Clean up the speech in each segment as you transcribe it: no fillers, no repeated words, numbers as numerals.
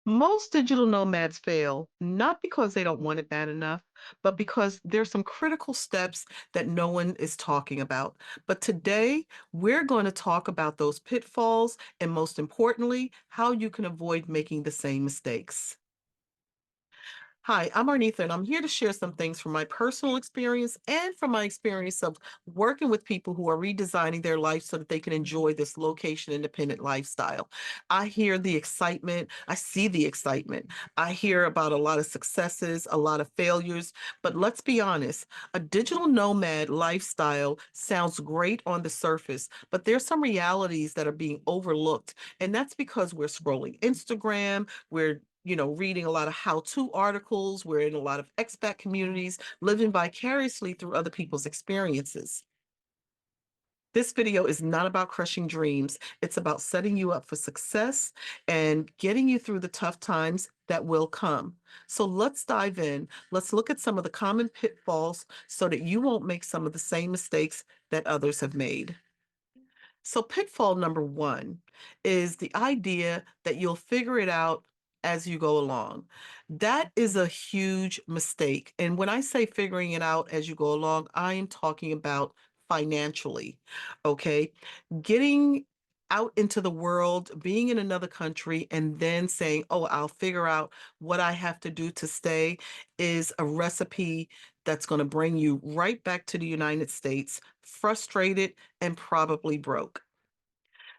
Most digital nomads fail, not because they don't want it bad enough, but because there's some critical steps that no one is talking about. But today, we're going to talk about those pitfalls and most importantly, how you can avoid making the same mistakes. Hi, I'm Arnitha, and I'm here to share some things from my personal experience and from my experience of working with people who are redesigning their life so that they can enjoy this location independent lifestyle. I hear the excitement, I see the excitement, I hear about a lot of successes, a lot of failures, but let's be honest, a digital nomad lifestyle sounds great on the surface, but there's some realities that are being overlooked, and that's because we're scrolling Instagram, we're reading a lot of how-to articles. We're in a lot of expat communities, living vicariously through other people's experiences. This video is not about crushing dreams. It's about setting you up for success and getting you through the tough times that will come. So let's dive in. Let's look at some of the common pitfalls so that you won't make some of the same mistakes that others have made. So, pitfall number one is the idea that you'll figure it out as you go along. That is a huge mistake. And when I say figuring it out as you go along, I am talking about financially. Okay. Getting out into the world, being in another country, and then saying, oh, I'll figure out what I have to do to stay is a recipe that's going to bring you right back to the United States, frustrated and probably broke.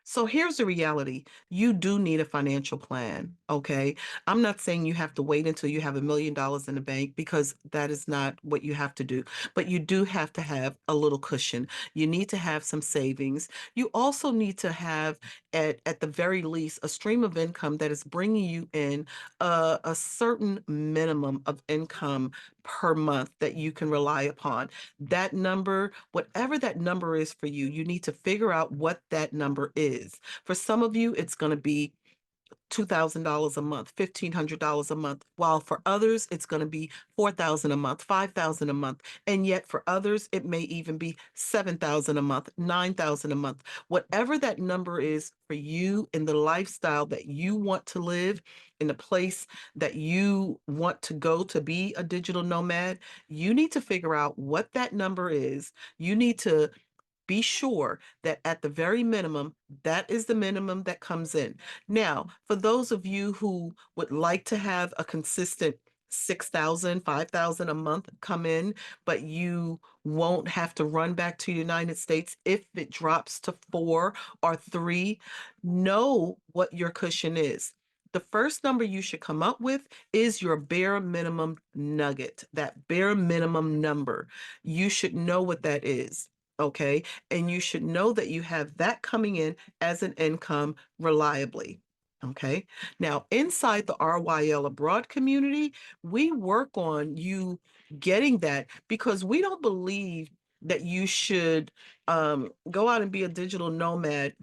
So here's the reality. You do need a financial plan, okay? I'm not saying you have to wait until you have $1 million in the bank because that is not what you have to do. But you do have to have a little cushion. You need to have some savings. You also need to have, at the very least, a stream of income that is bringing you in a certain minimum of income per month that you can rely upon. That number, whatever that number is for you, you need to figure out what that number is. For some of you, it's going to be $2,000 a month, $1,500 a month, while for others, it's going to be 4,000 a month, 5,000 a month. And yet for others, it may even be 7,000 a month, 9,000 a month. Whatever that number is for you in the lifestyle that you want to live, in the place that you want to go to be a digital nomad, you need to figure out what that number is. You need to be sure that at the very minimum, that is the minimum that comes in. Now, for those of you who would like to have a consistent 6,000, 5,000 a month come in, but you won't have to run back to the United States if it drops to 4 or 3, know what your cushion is. The first number you should come up with is your bare minimum nugget, that bare minimum number. You should know what that is. Okay. And you should know that you have that coming in as an income reliably. Okay. Now, inside the RYL Abroad community, we work on you getting that because we don't believe that you should go out and be a digital nomad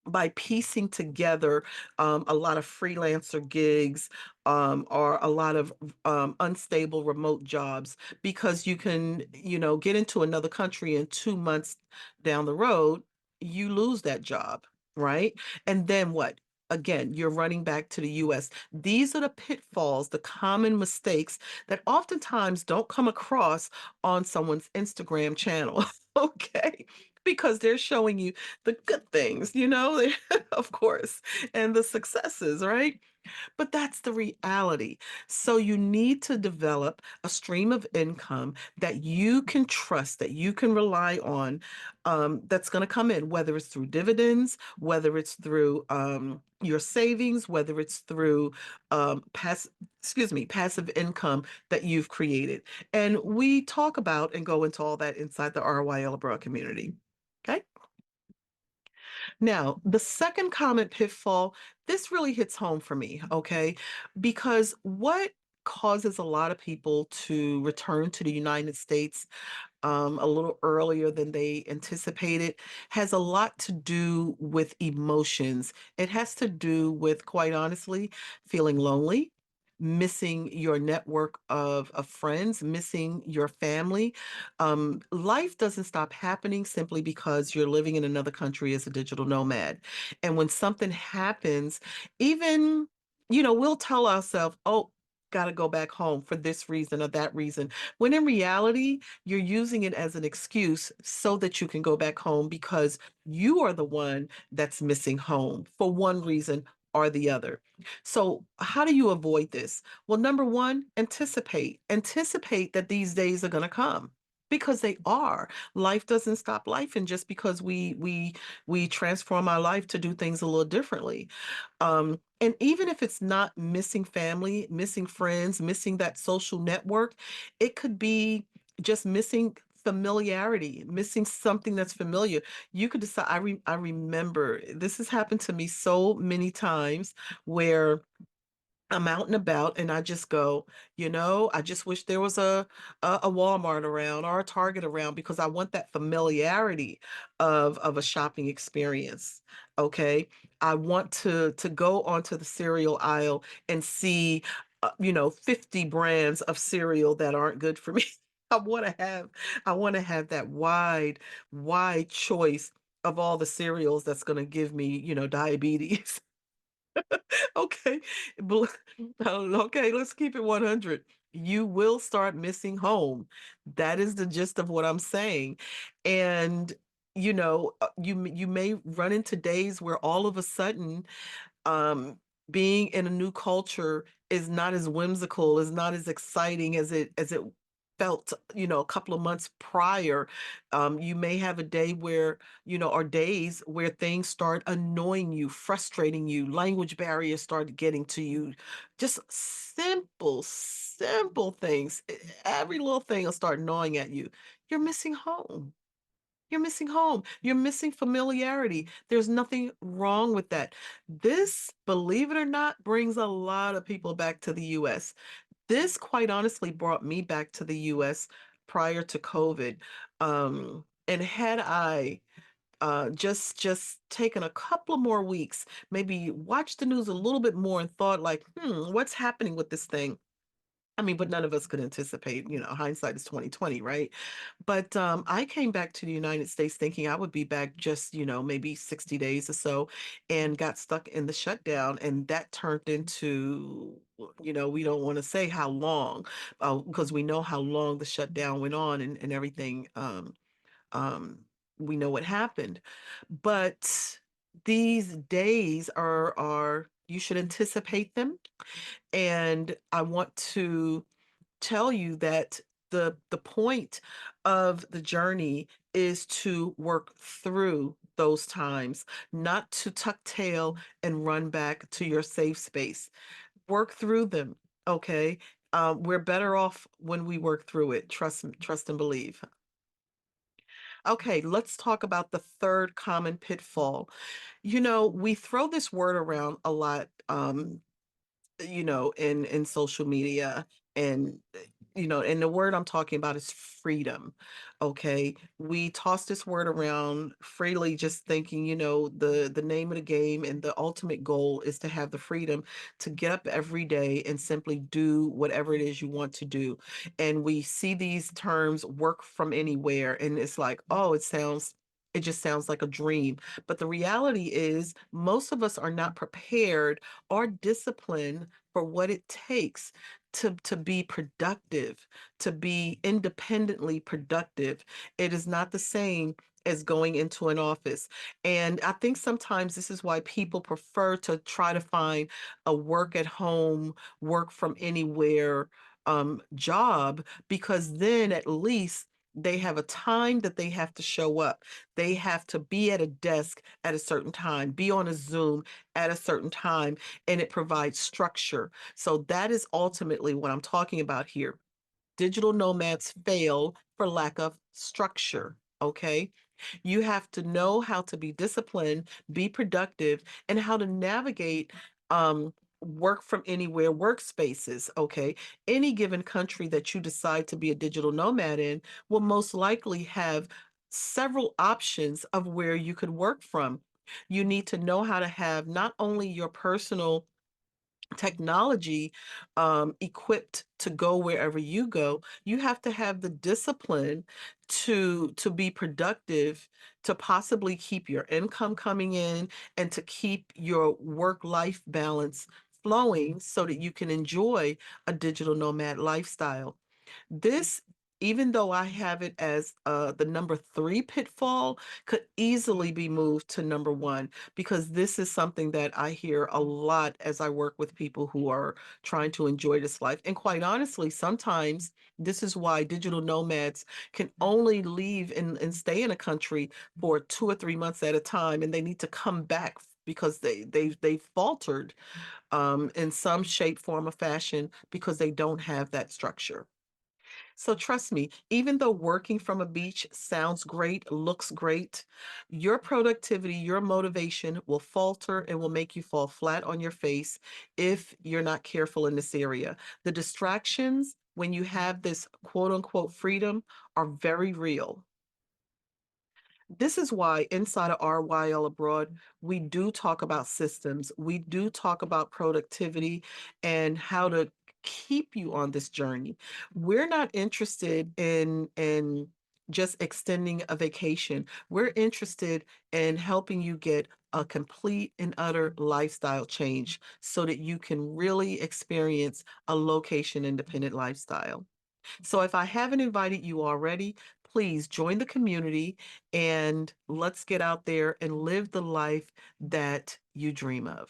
by piecing together a lot of freelancer gigs or a lot of unstable remote jobs because you can, get into another country and 2 months down the road, you lose that job, right? And then what? Again, you're running back to the US. These are the pitfalls, the common mistakes that oftentimes don't come across on someone's Instagram channel. Okay. Because they're showing you the good things, of course, and the successes, right? But that's the reality. So you need to develop a stream of income that you can trust, that you can rely on, that's going to come in, whether it's through dividends, whether it's through your savings, whether it's through passive income that you've created. And we talk about and go into all that inside the RYL Abroad community. Okay. Now, the second common pitfall, this really hits home for me, okay? Because what causes a lot of people to return to the United States a little earlier than they anticipated has a lot to do with emotions. It has to do with, quite honestly, feeling lonely, missing your network of friends, missing your family. Life doesn't stop happening simply because you're living in another country as a digital nomad. And when something happens, even we'll tell ourselves, oh, got to go back home for this reason or that reason. When in reality, you're using it as an excuse so that you can go back home because you are the one that's missing home for one reason or the other. So, how do you avoid this? Well, number one, anticipate. Anticipate that these days are going to come. Because they are. Life doesn't stop life, and just because we transform our life to do things a little differently. And even if it's not missing family, missing friends, missing that social network, it could be just missing familiarity, missing something that's familiar. You could decide, I remember this has happened to me so many times where I'm out and about and I just go, I just wish there was a Walmart around or a Target around because I want that familiarity of a shopping experience. Okay. I want to go onto the cereal aisle and see 50 brands of cereal that aren't good for me. I want to have I want to have that wide choice of all the cereals that's going to give me, diabetes. Okay. bel- Okay, let's keep it 100. You will start missing home. That is the gist of what I'm saying. And you may run into days where all of a sudden um, being in a new culture is not as whimsical, is not as exciting as it felt, a couple of months prior. You may have a day where, or days where things start annoying you, frustrating you, language barriers start getting to you. Just simple things. Every little thing will start gnawing at you. You're missing home. You're missing home. You're missing familiarity. There's nothing wrong with that. This, believe it or not, brings a lot of people back to the US. This, quite honestly, brought me back to the US prior to COVID. And had I just taken a couple of more weeks, maybe watched the news a little bit more and thought like, what's happening with this thing? I mean, but none of us could anticipate, hindsight is 2020, right? But I came back to the United States thinking I would be back just, maybe 60 days or so, and got stuck in the shutdown. And that turned into, we don't want to say how long, because we know how long the shutdown went on and everything. Um, we know what happened. But these days are you should anticipate them. And I want to tell you that the point of the journey is to work through those times, not to tuck tail and run back to your safe space. Work through them, okay? We're better off when we work through it. Trust and believe. Okay, let's talk about the third common pitfall. We throw this word around a lot. In social media, and and the word I'm talking about is freedom. Okay, we toss this word around freely, just thinking, the name of the game and the ultimate goal is to have the freedom to get up every day and simply do whatever it is you want to do. And we see these terms, work from anywhere, and it's like, oh, it just sounds like a dream. But the reality is most of us are not prepared or discipline for what it takes to be productive, to be independently productive. It is not the same as going into an office. And I think sometimes this is why people prefer to try to find a work at home, work from anywhere job, because then at least they have a time that they have to show up. They have to be at a desk at a certain time, be on a Zoom at a certain time, and it provides structure. So that is ultimately what I'm talking about here. Digital nomads fail for lack of structure. Okay. You have to know how to be disciplined, be productive, and how to navigate work from anywhere workspaces. Okay. Any given country that you decide to be a digital nomad in will most likely have several options of where you could work from. You need to know how to have not only your personal technology equipped to go wherever you go. You have to have the discipline to be productive, to possibly keep your income coming in, and to keep your work life balance flowing so that you can enjoy a digital nomad lifestyle. This, even though I have it as the number 3 pitfall, could easily be moved to number 1, because this is something that I hear a lot as I work with people who are trying to enjoy this life. And quite honestly, sometimes this is why digital nomads can only leave and stay in a country for 2 or 3 months at a time, and they need to come back because they faltered in some shape, form, or fashion because they don't have that structure. So trust me, even though working from a beach sounds great, looks great, your productivity, your motivation will falter and will make you fall flat on your face if you're not careful in this area. The distractions, when you have this quote unquote freedom, are very real. This is why inside of RYL Abroad, we do talk about systems. We do talk about productivity and how to keep you on this journey. We're not interested in just extending a vacation. We're interested in helping you get a complete and utter lifestyle change so that you can really experience a location independent lifestyle. So if I haven't invited you already, please join the community and let's get out there and live the life that you dream of.